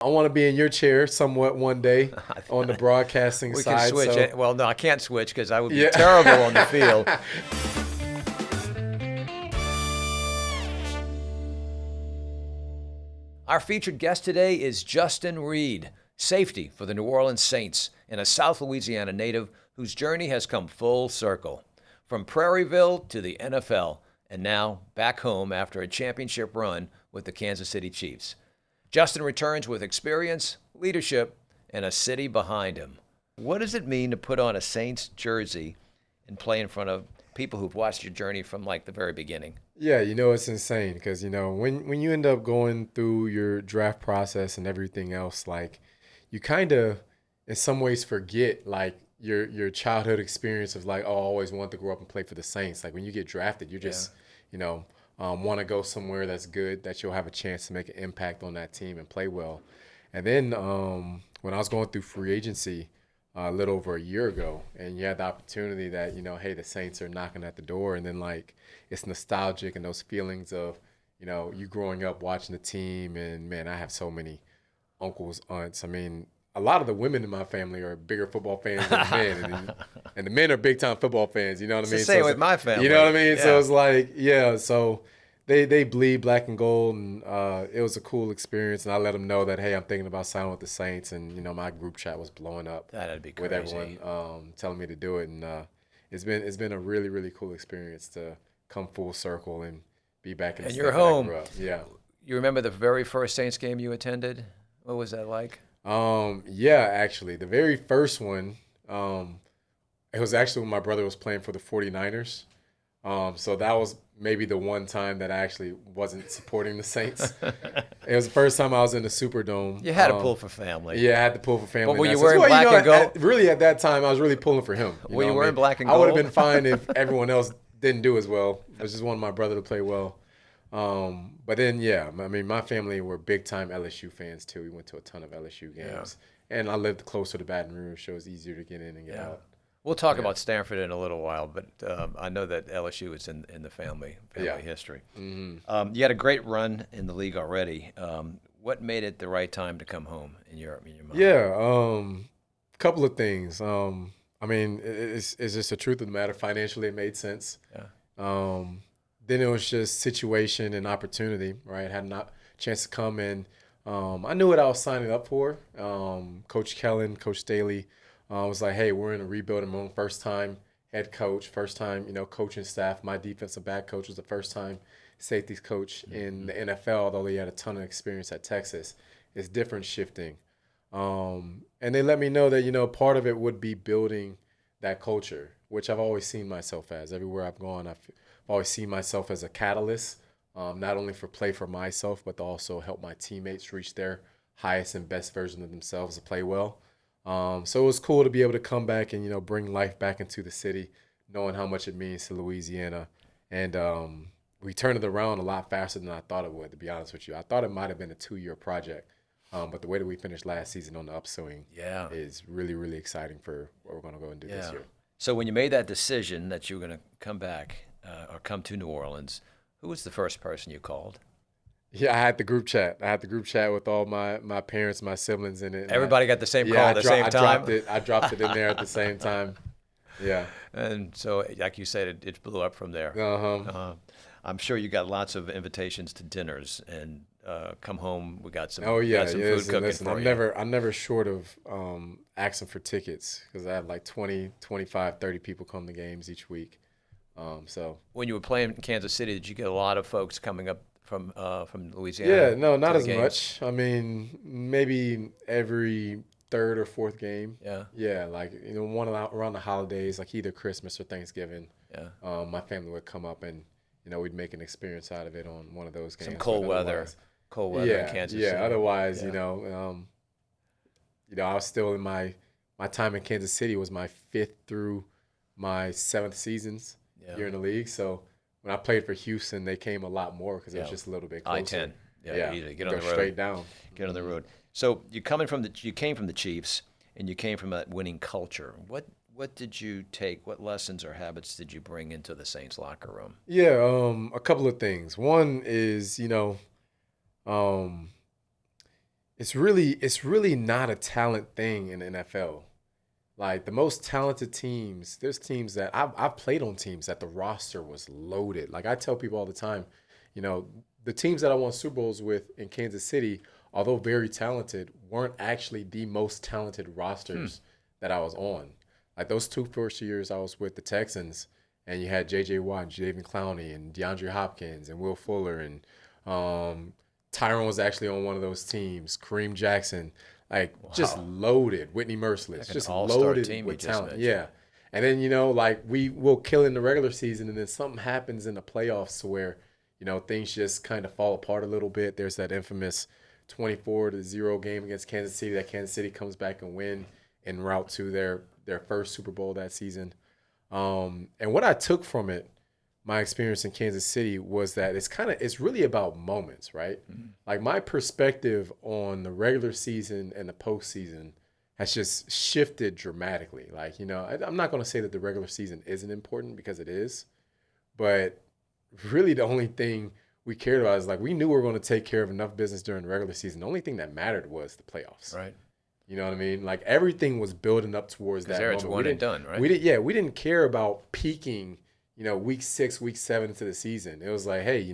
I want to be in your chair somewhat one day on the broadcasting We side. can switch. So, Well, no, I can't switch because I would be yeah. terrible on the field. Our featured guest today is Justin Reid, safety for the New Orleans Saints, and a South Louisiana native whose journey has come full circle. From Prairieville to the NFL, and now back home after a championship run with the Kansas City Chiefs. Justin returns with experience, leadership, and a city behind him. What does it mean to put on a Saints jersey and play in front of people who've watched your journey from like the very beginning? Yeah, it's insane because, when you end up going through your draft process and everything else, like you kind of in some ways forget like your childhood experience of like, oh, I always wanted to grow up and play for the Saints. Like when you get drafted, you're just, want to go somewhere that's good, that you'll have a chance to make an impact on that team and play well. And then when I was going through free agency a little over a year ago, and you had the opportunity that, hey, the Saints are knocking at the door, and then like it's nostalgic and those feelings of, you growing up watching the team, and man, I have so many uncles, aunts. I mean, a lot of the women in my family are bigger football fans than the men, and the men are big time football fans. You know what I mean? It's the same with my family. You know what I mean? Yeah. So it's like, yeah. So they bleed black and gold, and it was a cool experience. And I let them know that, hey, I'm thinking about signing with the Saints, and my group chat was blowing up. That'd be with crazy. everyone telling me to do it, and it's been a really, really cool experience to come full circle and be back in the And state you're that I home. grew up. Yeah. You remember the very first Saints game you attended? What was that like? Yeah, actually, the very first one, it was actually when my brother was playing for the 49ers. So that was maybe the one time that I actually wasn't supporting the Saints. It was the first time I was in the Superdome. You had to pull for family. Yeah, I had to pull for family. But were in you that sense. wearing black and gold? Really, at that time, I was really pulling for him. Were you know what I wearing mean? black and I would have gold? been fine if everyone else didn't do as well. I just wanted my brother to play well. But then, yeah, I mean, my family were big-time LSU fans, too. We went to a ton of LSU games. And I lived closer to Baton Rouge, so it was easier to get in and get out. We'll talk about Stanford in a little while, but I know that LSU is in the family history. Mm-hmm. You had a great run in the league already. What made it the right time to come home in your mind? Yeah, couple of things. I mean, it's just the truth of the matter. Financially, it made sense. Yeah. Then it was just situation and opportunity, right? Had a chance to come in. I knew what I was signing up for. Coach Kellen, Coach Staley was like, hey, we're in a rebuilding mode. First time head coach, first time, coaching staff. My defensive back coach was the first time safeties coach in the NFL, although he had a ton of experience at Texas. It's different shifting. And they let me know that, part of it would be building that culture, which I've always seen myself as. Everywhere I've gone, I've always seen myself as a catalyst, not only for play for myself, but to also help my teammates reach their highest and best version of themselves to play well. So it was cool to be able to come back and, bring life back into the city, knowing how much it means to Louisiana. And we turned it around a lot faster than I thought it would, to be honest with you. I thought it might have been a 2-year project. But the way that we finished last season on the upswing is really, really exciting for what we're going to go and do this year. So when you made that decision that you were going to come back or come to New Orleans, who was the first person you called? Yeah, I had the group chat. I had the group chat with all my parents, my siblings in it. Everybody got the same call at the same time? I dropped it in there at the same time. Yeah. And so, like you said, it blew up from there. I'm sure you got lots of invitations to dinners and come home. We got some. Oh yeah, got some food cooking listen, for I'm you. I'm never short of asking for tickets because I have like 20, 25, 30 people come to games each week. So when you were playing in Kansas City, did you get a lot of folks coming up from Louisiana? Yeah, no, not as games? much. I mean, maybe every third or fourth game. Yeah. Yeah, like one around the holidays, like either Christmas or Thanksgiving. Yeah. My family would come up and we'd make an experience out of it on one of those games. Some cold weather in Kansas City. Yeah, otherwise, I was still in my time in Kansas City was my 5th through my 7th seasons here in the league. So when I played for Houston, they came a lot more because it was just a little bit closer. I-10. Yeah, easy. Get on the road. Straight down. Get on the road. So you came from the Chiefs, and you came from that winning culture. What did you take? What lessons or habits did you bring into the Saints locker room? Yeah, a couple of things. One is, it's really not a talent thing in the NFL. Like the most talented teams, there's teams that I've played on teams that the roster was loaded. Like I tell people all the time, you know, the teams that I won Super Bowls with in Kansas City, although very talented, weren't actually the most talented rosters that I was on. Like those two first years I was with the Texans, and you had J.J. Watt and Jadeveon Clowney and DeAndre Hopkins and Will Fuller and um, Tyron was actually on one of those teams. Kareem Jackson, like just loaded. Whitney Merciless, Like an just all-star loaded team with you just talent. mentioned. Yeah, and then like we will kill in the regular season, and then something happens in the playoffs to where things just kind of fall apart a little bit. There's that infamous 24-0 game against Kansas City that Kansas City comes back and win en route to their first Super Bowl that season. And what I took from it, my experience in Kansas City, was that it's really about moments, right? Like my perspective on the regular season and the postseason has just shifted dramatically. Like, I'm not going to say that the regular season isn't important because it is, but really the only thing we cared about is like we knew we were going to take care of enough business during the regular season. The only thing that mattered was the playoffs. Right. You know what I mean? Like everything was building up towards that There moment. it's one and done, right? We didn't care about peaking, week 6, week 7 into the season. It was like, hey,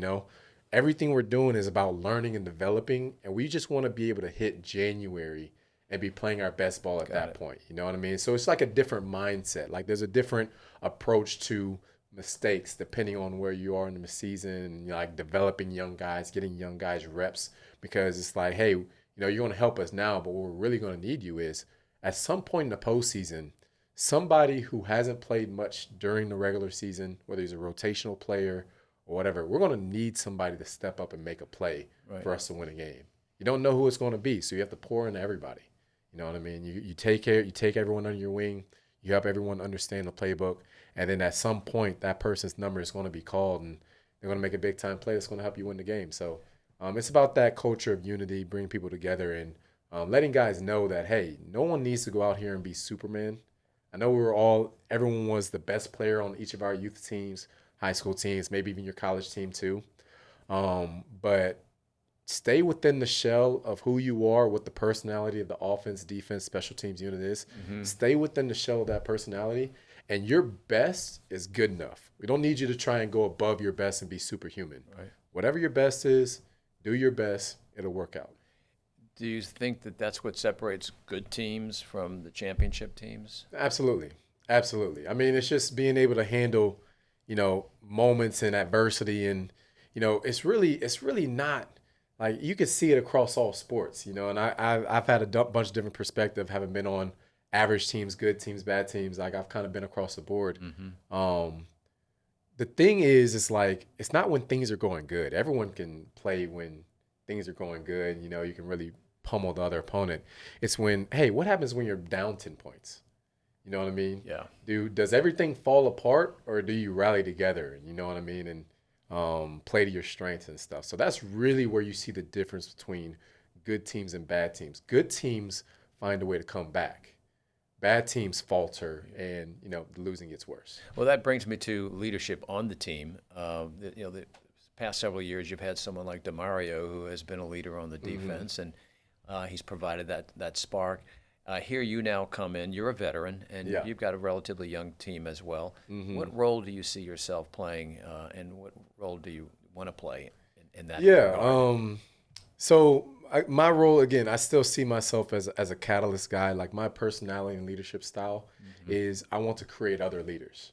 everything we're doing is about learning and developing, and we just want to be able to hit January and be playing our best ball at that point. You know what I mean? So it's like a different mindset. Like there's a different approach to mistakes depending on where you are in the season, and like developing young guys, getting young guys reps, because it's like, hey, you're going to help us now, but what we're really going to need you is at some point in the postseason, somebody who hasn't played much during the regular season, whether he's a rotational player or whatever, we're going to need somebody to step up and make a play for us to win a game. You don't know who it's going to be, so you have to pour into everybody. You know what I mean? You take everyone under your wing, you help everyone understand the playbook, and then at some point that person's number is going to be called, and they're going to make a big time play that's going to help you win the game. So it's about that culture of unity, bringing people together, and letting guys know that, hey, no one needs to go out here and be Superman. I know everyone was the best player on each of our youth teams, high school teams, maybe even your college team too. But stay within the shell of who you are, what the personality of the offense, defense, special teams unit is. Stay within the shell of that personality, and your best is good enough. We don't need you to try and go above your best and be superhuman. Right. Whatever your best is, do your best. It'll work out. Do you think that that's what separates good teams from the championship teams? Absolutely. Absolutely. I mean, it's just being able to handle, moments and adversity, and, it's really not like you can see it across all sports, and I've had a bunch of different perspective, having been on average teams, good teams, bad teams. Like I've kind of been across the board. The thing is, it's like, it's not when things are going good. Everyone can play when things are going good. You can really pummel the other opponent. It's when, hey, what happens when you're down 10 points? You know what I mean? Yeah. Does everything fall apart, or do you rally together? You know what I mean? And play to your strengths and stuff. So that's really where you see the difference between good teams and bad teams. Good teams find a way to come back. Bad teams falter, and the losing gets worse. Well, that brings me to leadership on the team. The past several years, you've had someone like DeMario, who has been a leader on the defense, and he's provided that spark. Here you now come in. You're a veteran, and you've got a relatively young team as well. What role do you see yourself playing, and what role do you want to play in that regard? So my role, again, I still see myself as a catalyst guy. Like my personality and leadership style is I want to create other leaders.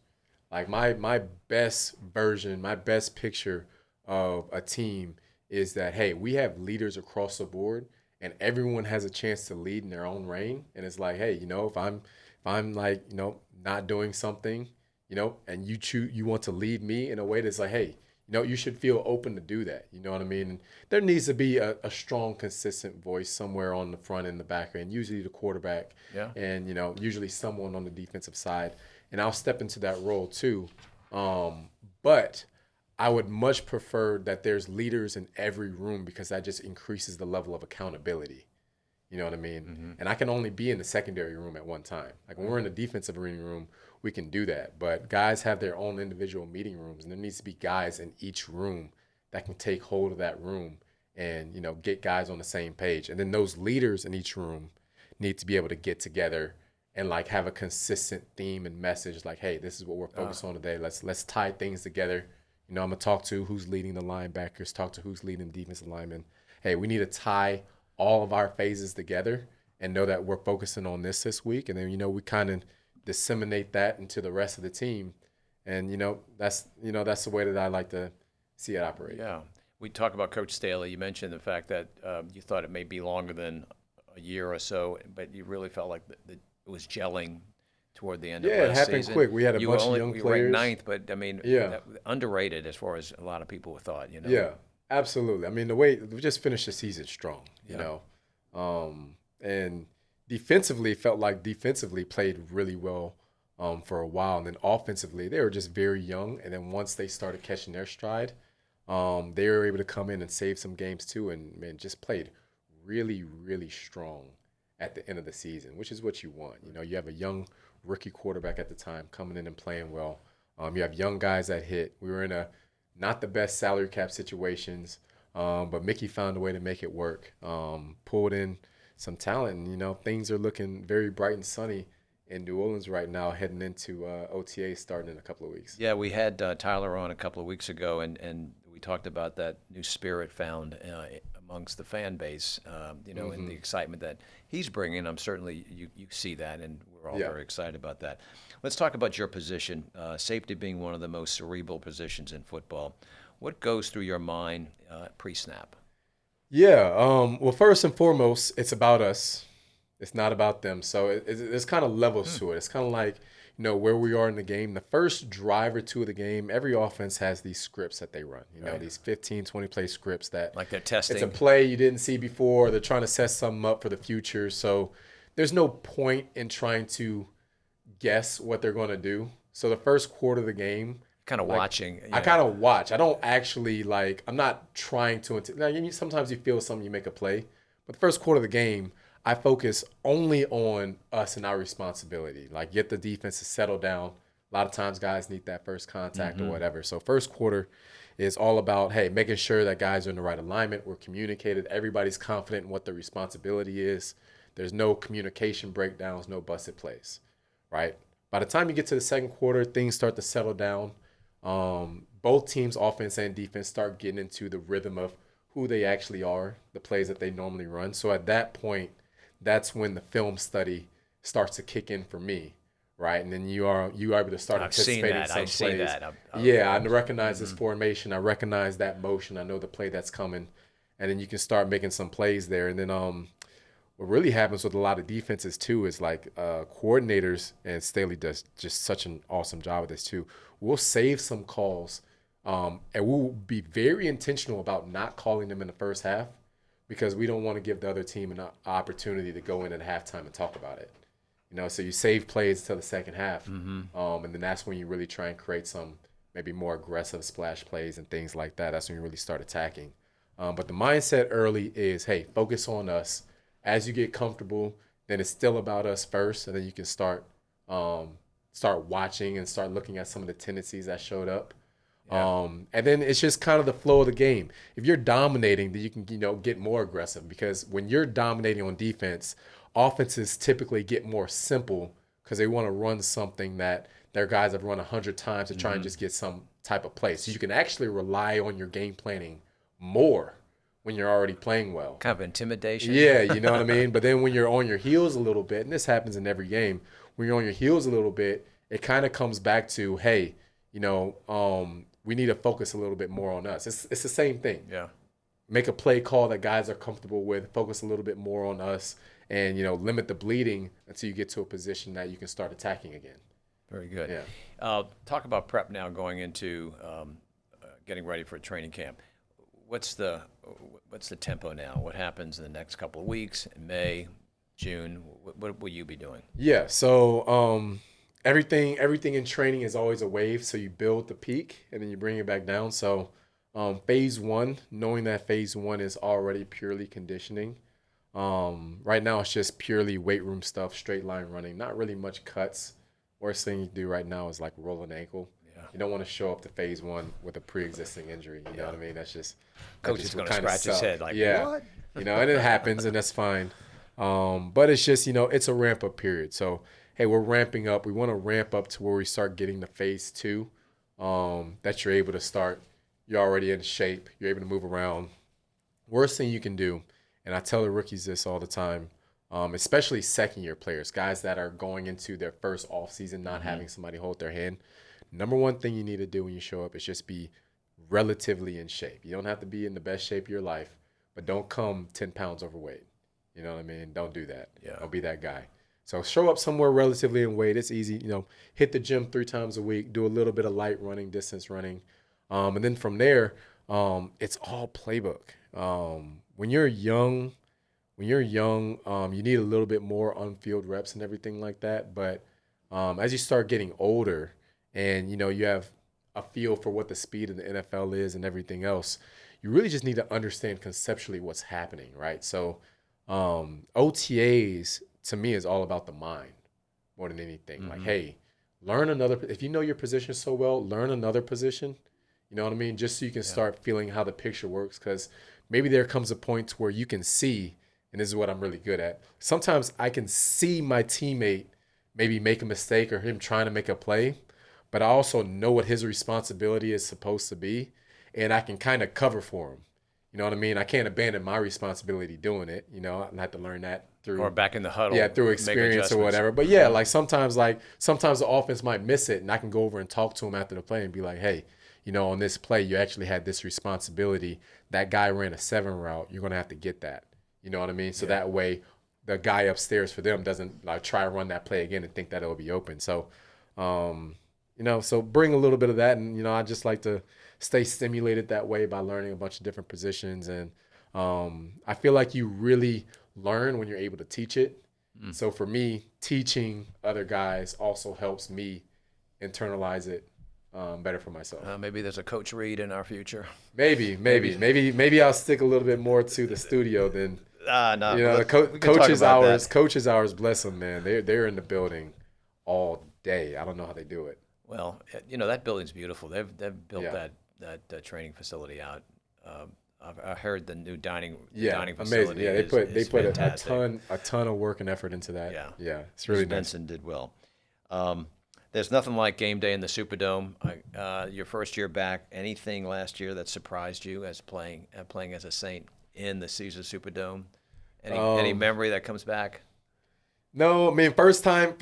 Like my best version, my best picture of a team is that, hey, we have leaders across the board, and everyone has a chance to lead in their own reign. And it's like, hey, if I'm like, not doing something, and you want to lead me in a way that's like, hey, you should feel open to do that. You know what I mean? And there needs to be a strong, consistent voice somewhere on the front and the back end, usually the quarterback, and, usually someone on the defensive side. And I'll step into that role too. But I would much prefer that there's leaders in every room, because that just increases the level of accountability. You know what I mean? And I can only be in the secondary room at one time. Like when we're in the defensive arena room, we can do that. But guys have their own individual meeting rooms, and there needs to be guys in each room that can take hold of that room and, get guys on the same page. And then those leaders in each room need to be able to get together and like have a consistent theme and message like, hey, this is what we're focused on today. Let's tie things together. I'm going to talk to who's leading the linebackers, talk to who's leading the defensive linemen. Hey, we need to tie all of our phases together and know that we're focusing on this week. And then, we kind of disseminate that into the rest of the team. And, that's the way that I like to see it operate. Yeah. We talk about Coach Staley. You mentioned the fact that you thought it may be longer than a year or so, but you really felt like it was gelling toward the end of last season. Yeah, it happened quick. We had a bunch of young players. You ranked ninth, but, I mean, underrated as far as a lot of people thought, Yeah, absolutely. I mean, the way we just finished the season strong, and defensively played really well for a while. And then offensively, they were just very young. And then once they started catching their stride, they were able to come in and save some games too, and just played really, really strong at the end of the season, which is what you want. You have a young rookie quarterback at the time coming in and playing well. You have young guys that hit. We were in not the best salary cap situations, but Mickey found a way to make it work. Pulled in some talent, and things are looking very bright and sunny in New Orleans right now, heading into OTA starting in a couple of weeks. Yeah, we had Tyler on a couple of weeks ago, and we talked about that new spirit found amongst the fan base, and the excitement that he's bringing. I'm certainly you see that, and we're all very excited about that. Let's talk about your position, safety being one of the most cerebral positions in football. What goes through your mind pre-snap? Yeah, well, first and foremost, it's about us. It's not about them. So there's kind of levels to it. It's kind of like, where we are in the game. The first drive or two of the game, every offense has these scripts that they run, these 15, 20-play scripts that like they're testing. It's a play you didn't see before. They're trying to set something up for the future. So there's no point in trying to guess what they're going to do. So the first quarter of the game, kind of watching. I kind of watch. I don't actually I'm not trying to. Sometimes you feel something, you make a play. But the first quarter of the game, I focus only on us and our responsibility. Like, get the defense to settle down. A lot of times guys need that first contact or whatever. So first quarter is all about, hey, making sure that guys are in the right alignment. We're communicated. Everybody's confident in what their responsibility is. There's no communication breakdowns, no busted plays, right? By the time you get to the second quarter, things start to settle down. Both teams, offense and defense, start getting into the rhythm of who they actually are, the plays that they normally run. So at that point, that's when the film study starts to kick in for me, right? And then you are able to start anticipating some plays. I recognize this formation. I recognize that motion. I know the play that's coming. And then you can start making some plays there. And then what really happens with a lot of defenses too is coordinators, and Staley does just such an awesome job with this too. We'll save some calls, and we'll be very intentional about not calling them in the first half, because we don't want to give the other team an opportunity to go in at halftime and talk about it. So you save plays until the second half, and then that's when you really try and create some maybe more aggressive splash plays and things like that. That's when you really start attacking. But the mindset early is, hey, focus on us. As you get comfortable, then it's still about us first, and then you can start watching and start looking at some of the tendencies that showed up. Yeah. And then it's just kind of the flow of the game. If you're dominating, then you can get more aggressive, because when you're dominating on defense, offenses typically get more simple because they want to run something that their guys have run 100 times to try and just get some type of play. So you can actually rely on your game planning more when you're already playing well. Kind of intimidation. Yeah, you know what I mean? But then when you're on your heels a little bit, and this happens in every game, when you're on your heels a little bit, it kind of comes back to, hey, we need to focus a little bit more on us. It's the same thing. Yeah. Make a play call that guys are comfortable with, focus a little bit more on us, and, limit the bleeding until you get to a position that you can start attacking again. Very good. Yeah. Talk about prep now going into getting ready for a training camp. What's the tempo now? What happens in the next couple of weeks, in May, June? What will you be doing? Yeah, so everything in training is always a wave. So you build the peak and then you bring it back down. So phase one, knowing that phase one is already purely conditioning. Right now it's just purely weight room stuff, straight line running, not really much cuts. Worst thing you do right now is roll an ankle. You don't want to show up to phase 1 with a pre-existing injury. You know what I mean? That's just Coach is going to scratch his head like, what? You know, and it happens, and that's fine. But it's just, you know, it's a ramp-up period. So, hey, we're ramping up. We want to ramp up to where we start getting to phase 2, that you're able to start. You're already in shape. You're able to move around. Worst thing you can do, and I tell the rookies this all the time, especially second-year players, guys that are going into their first offseason, not having somebody hold their hand. Number one thing you need to do when you show up is just be relatively in shape. You don't have to be in the best shape of your life, but don't come 10 pounds overweight. You know what I mean? Don't do that. Yeah. Don't be that guy. So show up somewhere relatively in weight. It's easy. You know, hit the gym 3 times a week. Do a little bit of light running, distance running. And then from there, it's all playbook. When you're young, you need a little bit more on-field reps and everything like that. But as you start getting older and, you know, you have a feel for what the speed of the NFL is and everything else, you really just need to understand conceptually what's happening, right? So OTAs, to me, is all about the mind more than anything. Like, hey, learn another – if you know your position so well, learn another position. You know what I mean? Just so you can start feeling how the picture works, because maybe there comes a point where you can see, and this is what I'm really good at. Sometimes I can see my teammate maybe make a mistake or him trying to make a play, but I also know what his responsibility is supposed to be, and I can kind of cover for him. You know what I mean? I can't abandon my responsibility doing it. You know, I had to learn that through or back in the huddle. Yeah, through experience or whatever. But yeah, like sometimes the offense might miss it, and I can go over and talk to him after the play and be like, hey, you know, on this play, you actually had this responsibility. That guy ran a 7 route. You're going to have to get that. You know what I mean? So that way the guy upstairs for them doesn't like try to run that play again and think that it'll be open. So, you know, so bring a little bit of that. And, you know, I just like to stay stimulated that way by learning a bunch of different positions. And I feel like you really learn when you're able to teach it. So for me, teaching other guys also helps me internalize it better for myself. Maybe there's a Coach Reid in our future. Maybe I'll stick a little bit more to the studio than no. You know, the coaches hours, bless them, man. They're in the building all day. I don't know how they do it. Well, you know, that building's beautiful. They've built that training facility out. I heard the new dining facility. Amazing. Yeah, they put fantastic. a ton of work and effort into that. Yeah, it's really nice. Benson did well. There's nothing like game day in the Superdome. Your first year back, anything last year that surprised you as playing as a Saint in the Caesar Superdome? Any memory that comes back? No, I mean first time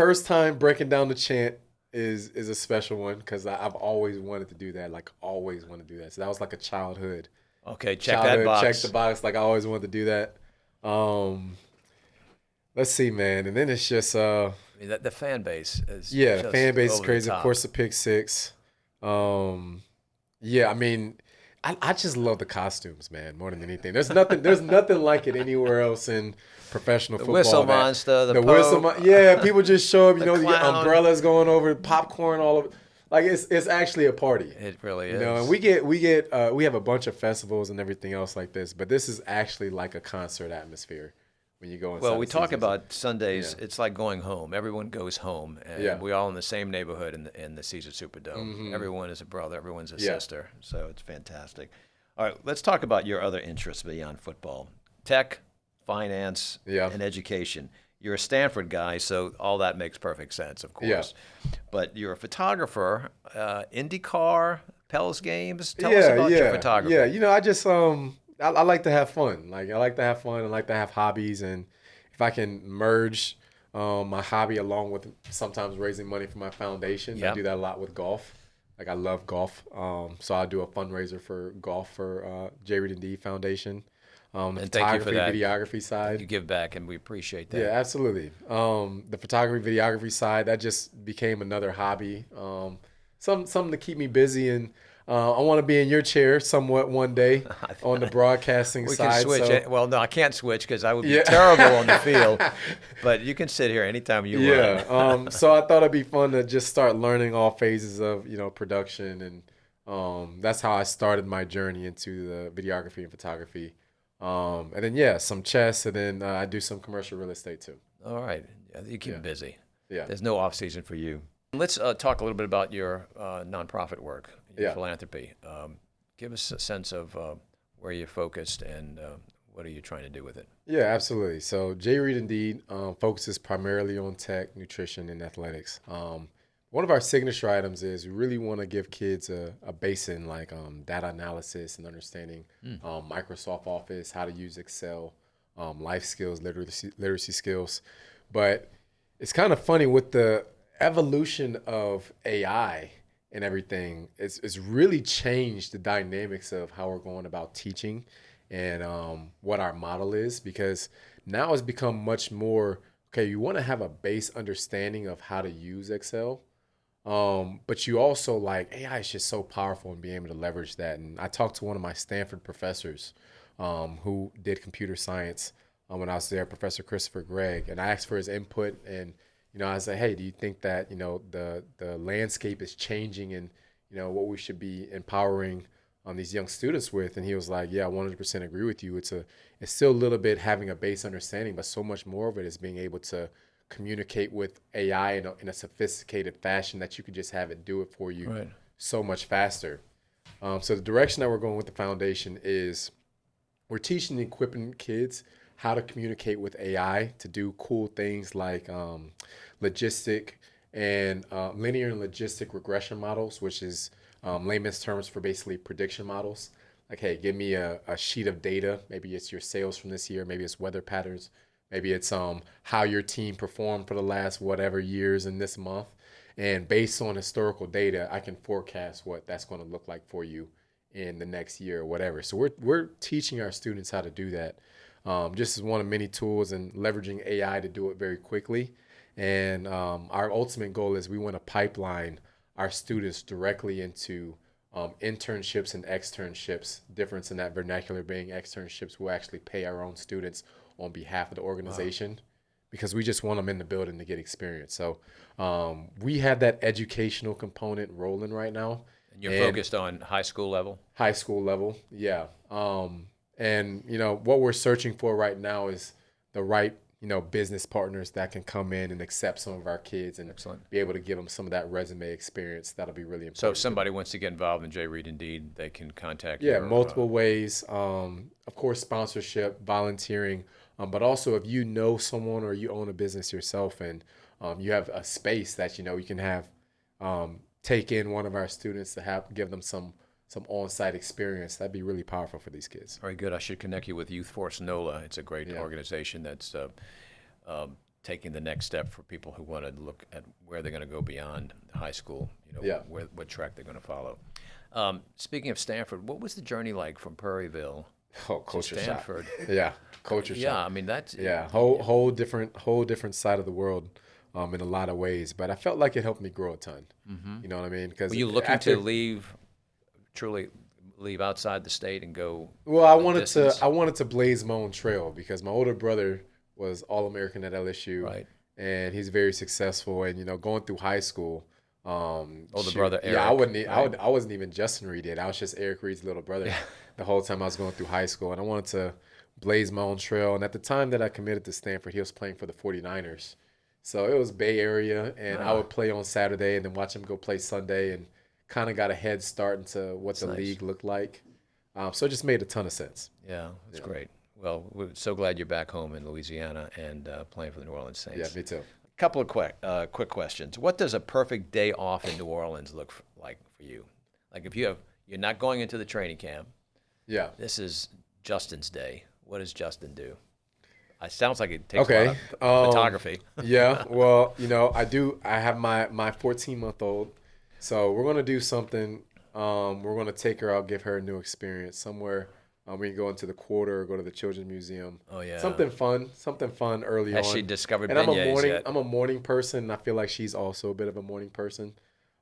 breaking down the chant is a special one because I've always wanted to do that. Like always wanted to do that. So that was like a childhood. Okay, that box. Check the box. Like I always wanted to do that. Let's see, man. And then it's just the fan base is the fan base is crazy. Of course, the pick six. I mean, I just love the costumes, man, more than anything. There's nothing like it anywhere else in professional football. The whistle monster, the whistle people just show up. You know, the umbrellas going over, popcorn all over. Like it's actually a party. It really is. You know, and we have a bunch of festivals and everything else like this, but this is actually like a concert atmosphere when you go inside. Well, we talk about Sundays. Yeah. It's like going home. Everyone goes home, and we're all in the same neighborhood in the Caesar Superdome. Everyone is a brother. Everyone's a sister. So it's fantastic. All right, let's talk about your other interests beyond football: tech, finance, and education. You're a Stanford guy, so all that makes perfect sense, of course. Yeah. But you're a photographer, IndyCar, Pels games. Tell us about your photography. Yeah, you know, I just I like to have fun. Like I like to have fun. I like to have hobbies, and if I can merge my hobby along with sometimes raising money for my foundation, I do that a lot with golf. Like I love golf, so I do a fundraiser for golf for J. Reid and D Foundation. The photography, videography side. You give back, and we appreciate that. Yeah, absolutely. The photography, videography side, that just became another hobby. Something to keep me busy, and I want to be in your chair somewhat one day on the broadcasting side. We can switch. Well, no, I can't switch because I would be terrible on the field. But you can sit here anytime you want. So I thought it'd be fun to just start learning all phases of production, and that's how I started my journey into the videography and photography. And then some chess, and then I do some commercial real estate too. All right, you keep busy. Yeah, there's no off season for you. Let's talk a little bit about your nonprofit work, your Yeah. philanthropy. Give us a sense of where you're focused and what are you trying to do with it? Yeah, absolutely. So J Reid Indeed focuses primarily on tech, nutrition, and athletics. One of our signature items is we really want to give kids a base in like data analysis and understanding Microsoft Office, how to use Excel, life skills, literacy skills. But it's kind of funny with the evolution of AI and everything. It's really changed the dynamics of how we're going about teaching and what our model is, because now it's become much more okay. You want to have a base understanding of how to use Excel, but you also like AI is just so powerful and being able to leverage that. And I talked to one of my Stanford professors who did computer science when I was there, Professor Christopher Gregg, and I asked for his input. And I said, hey, do you think that the landscape is changing and what we should be empowering these young students with? And he was like, yeah, I 100% agree with you. It's still a little bit having a base understanding, but so much more of it is being able to communicate with AI in a sophisticated fashion that you can just have it do it for you Right. so much faster. So the direction that we're going with the foundation is we're teaching and equipping kids how to communicate with AI to do cool things like logistic and linear and logistic regression models, which is layman's terms for basically prediction models. Like, hey, give me a sheet of data. Maybe it's your sales from this year. Maybe it's weather patterns. Maybe it's how your team performed for the last whatever years in this month. And based on historical data, I can forecast what that's going to look like for you in the next year or whatever. So we're teaching our students how to do that. Just as one of many tools and leveraging AI to do it very quickly. And our ultimate goal is we want to pipeline our students directly into internships and externships. Difference in that vernacular being externships will actually pay our own students on behalf of the organization because we just want them in the building to get experience. So we have that educational component rolling right now. And you're focused on high school level? High school level, yeah. And what we're searching for right now is the right business partners that can come in and accept some of our kids and Excellent. be able to give them some of that resume experience. That'll be really important. So if somebody wants to get involved in J Reid Indeed, they can contact Yeah, you. multiple ways. Of course, sponsorship, volunteering, but also if you know someone or you own a business yourself and you have a space that you can have take in one of our students to give them some on-site experience, that'd be really powerful for these kids. Very good. I should connect you with Youth Force NOLA. It's a great organization that's taking the next step for people who want to look at where they're going to go beyond high school, what track they're going to follow. Speaking of Stanford, what was the journey like from Prairieville to Stanford? Yeah, culture shock. Yeah, I mean that's whole different side of the world in a lot of ways. But I felt like it helped me grow a ton. You know what I mean? Because were you looking to truly leave outside the state and go? Well, I wanted to blaze my own trail because my older brother was All-American at LSU, right? And he's very successful. And going through high school, older brother Eric. Yeah, I wasn't even Justin Reid yet. I was just Eric Reid's little brother the whole time I was going through high school, and I wanted to blaze my own trail. And at the time that I committed to Stanford, he was playing for the 49ers. So it was Bay Area, and I would play on Saturday and then watch him go play Sunday, and kind of got a head start into what the league looked like. So it just made a ton of sense. Yeah, that's great. Well, we're so glad you're back home in Louisiana and playing for the New Orleans Saints. Yeah, me too. A couple of quick questions. What does a perfect day off in New Orleans look like for you? Like if you're not going into the training camp. Yeah. This is Justin's day. What does Justin do? It sounds like it takes a lot of photography. Yeah, well, I have my 14-month-old. So we're going to do something. We're going to take her out, give her a new experience somewhere. We can go into the quarter or go to the Children's Museum. Oh, yeah. Something fun early on. Has she discovered and beignets yet? I'm a morning person, and I feel like she's also a bit of a morning person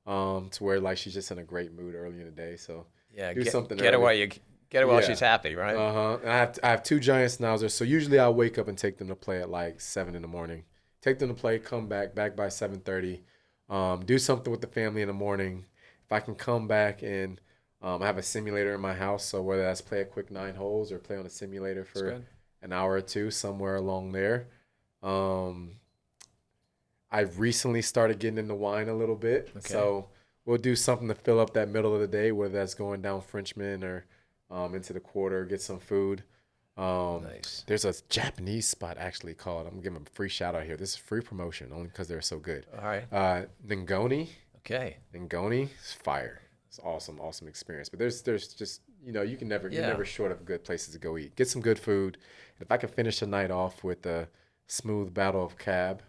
to where like she's just in a great mood early in the day. So do something get early. Get her while she's happy, right? And I have two giant schnauzers, so usually I'll wake up and take them to play at like 7 in the morning. Take them to play, come back by 7:30. Do something with the family in the morning. If I can come back and I have a simulator in my house, so whether that's play a quick 9 holes or play on a simulator for an hour or two somewhere along there. I've recently started getting into wine a little bit. Okay. So we'll do something to fill up that middle of the day, whether that's going down Frenchman or into the quarter, get some food. Nice. There's a Japanese spot actually called, I'm going to give them a free shout out here. This is free promotion only because they're so good. All right. Ngoni. Okay. Ngoni is fire. It's awesome experience. But there's just, you're never short of good places to go eat. Get some good food. If I could finish the night off with a smooth battle of cab,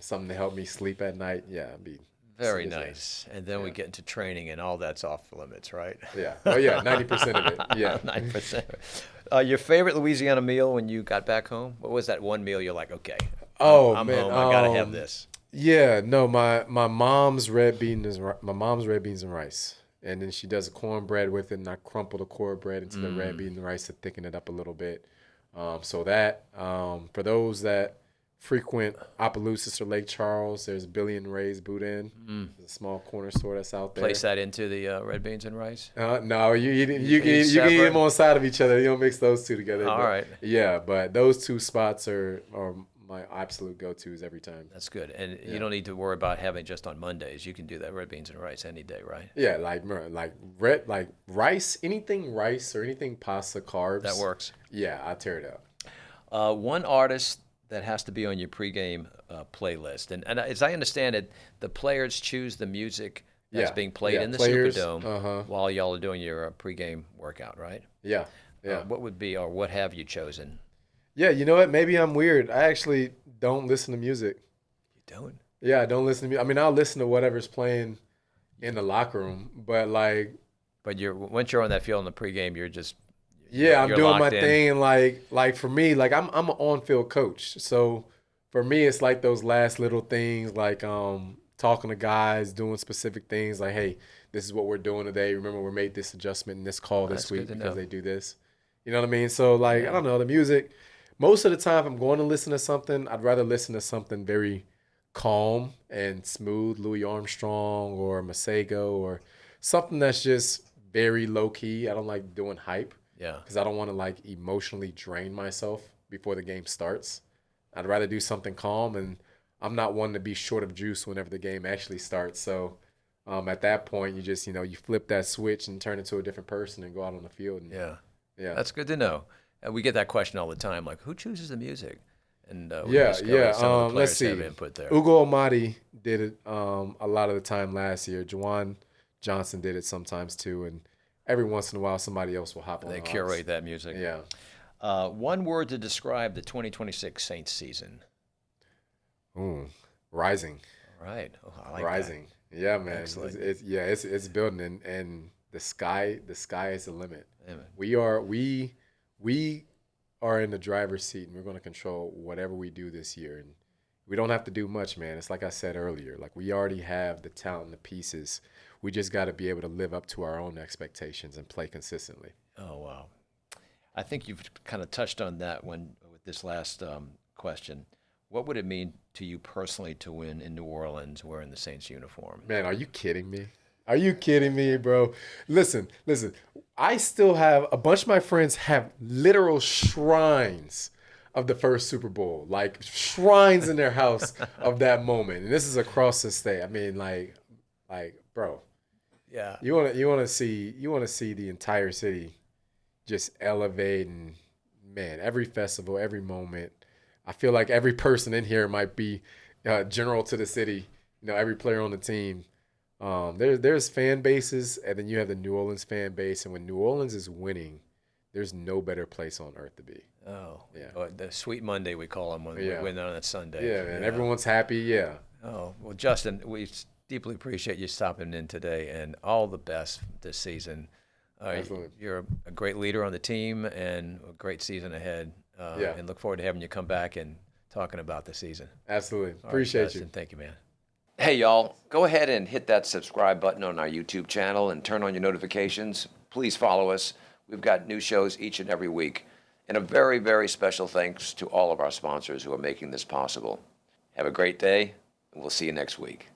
something to help me sleep at night, yeah, it'd be very nice. And then we get into training, and all that's off the limits, right? Yeah. Oh yeah, 90% of it. Yeah. 90%. Your favorite Louisiana meal when you got back home? What was that one meal you're like, okay, I'm man, home. I gotta have this. Yeah, no, my mom's red beans and rice, and then she does a cornbread with it, and I crumple the cornbread into the red bean and rice to thicken it up a little bit. So that for those that frequent Opelousas or Lake Charles, there's Billy and Ray's Boudin. There's a small corner store that's out there. Place that into the red beans and rice? No, you can eat them on side of each other. You don't mix those two together. All right. Yeah, but those two spots are my absolute go-tos every time. That's good. And you don't need to worry about having just on Mondays. You can do that red beans and rice any day, right? Yeah, like rice, anything rice or anything pasta, carbs. That works. Yeah, I tear it up. One artist that has to be on your pregame playlist. And as I understand it, the players choose the music that's being played in the Superdome while y'all are doing your pregame workout, right? Yeah. What would be, or what have you chosen? Yeah, you know what? Maybe I'm weird. I actually don't listen to music. You don't? Yeah, I don't listen to music. I mean, I'll listen to whatever's playing in the locker room, but like. But once you're on that field in the pregame, you're just. Yeah, I'm doing my thing, and like for me, like I'm an on-field coach, so for me, it's like those last little things, like talking to guys, doing specific things, like, hey, this is what we're doing today. Remember, we made this adjustment in this call this week because they do this. You know what I mean? So like, I don't know, the music. Most of the time, if I'm going to listen to something, I'd rather listen to something very calm and smooth, Louis Armstrong or Masego or something that's just very low key. I don't like doing hype. Yeah. Because I don't want to like emotionally drain myself before the game starts. I'd rather do something calm, and I'm not one to be short of juice whenever the game actually starts. So at that point, you just, you flip that switch and turn into a different person and go out on the field. And, yeah. That's good to know. We get that question all the time, like, who chooses the music? And some of the let's see. have input there. Ugo Amadi did it a lot of the time last year. Juwan Johnson did it sometimes too, and every once in a while somebody else will hop on. They curate that music. Yeah. One word to describe the 2026 Saints season. Rising. All right. Oh, I like rising. That. Yeah, man. Excellent. It's building, and the sky is the limit. Amen. We are in the driver's seat, and we're going to control whatever we do this year. And we don't have to do much, man. It's like I said earlier. Like, we already have the talent and the pieces. We just got to be able to live up to our own expectations and play consistently. Oh, wow. I think you've kind of touched on that with this last question. What would it mean to you personally to win in New Orleans wearing the Saints uniform? Man, are you kidding me? Are you kidding me, bro? Listen. I still have a bunch of my friends have literal shrines of the first Super Bowl, like shrines in their house of that moment. And this is across the state. I mean, like, bro. Yeah. You want to see the entire city just elevate, and man, every festival, every moment. I feel like every person in here might be general to the city. Every player on the team. There's fan bases, and then you have the New Orleans fan base, and when New Orleans is winning, there's no better place on earth to be. Oh, yeah. The Sweet Monday we call them when we win on that Sunday. Yeah, man. Everyone's happy. Yeah. Oh, well, Justin, we deeply appreciate you stopping in today, and all the best this season. Absolutely. You're a great leader on the team, and a great season ahead. And look forward to having you come back and talking about the season. Absolutely. Appreciate Justin, you. Thank you, man. Hey, y'all, go ahead and hit that subscribe button on our YouTube channel and turn on your notifications. Please follow us. We've got new shows each and every week. And a very, very special thanks to all of our sponsors who are making this possible. Have a great day, and we'll see you next week.